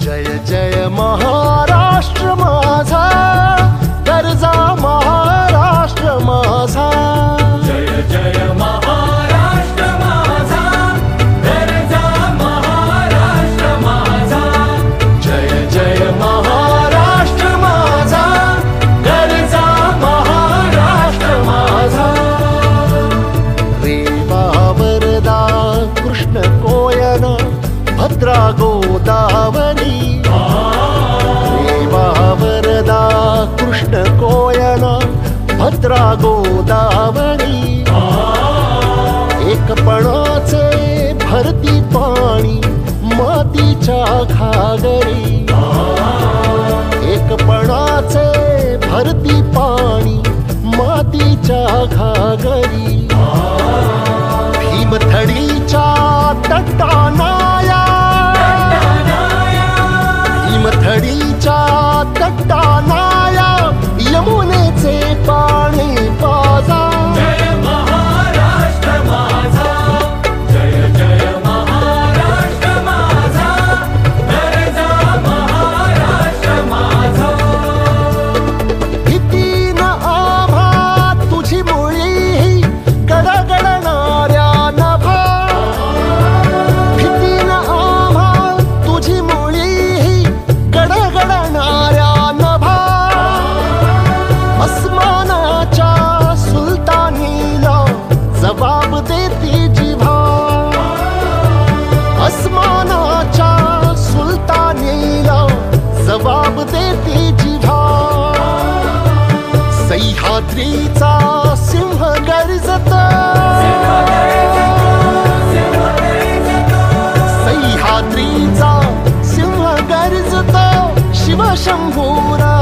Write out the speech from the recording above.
जय जय महाराष्ट्र माझा, गरजा महाराष्ट्र माझा. जय जय महाराष्ट्र माझा, गरजा महाराष्ट्र माझा. जय जय महाराष्ट्र माझा, गरजा महाराष्ट्र माझा. रेवा वरदा कृष्ण कोयना भद्रा गोदावरी. रेवा वरदा कृष्ण कोयना भद्रा गोदावरी. एकपणाचे भरती पाणी मातीच्या घागरी. एकपणाचे भरती पाणी मातीच्या घागरी. भीमथडीच्या तटानाया, भीमथडीच्या तटानाया यमुनेचे पाणी पाजा. जय महाराष्ट्र माझा, जय जय महाराष्ट्र माझा, गरजा महाराष्ट्र माझा. भीती न आभा तुझी मुळी गडगडणाऱ्या नभा. भीती न आभा तुझी मुळी गडगडणाऱ्या नभा. अस्मानाच्या सुलतानीला जबाब देती जिव्हा. अस्मानाच्या सुलतानीला जबाब देती जिव्हा. सह्याद्रीचा सिंह गर्जत, सह्याद्रीचा सिंह गर्जत शिवशंभूरा.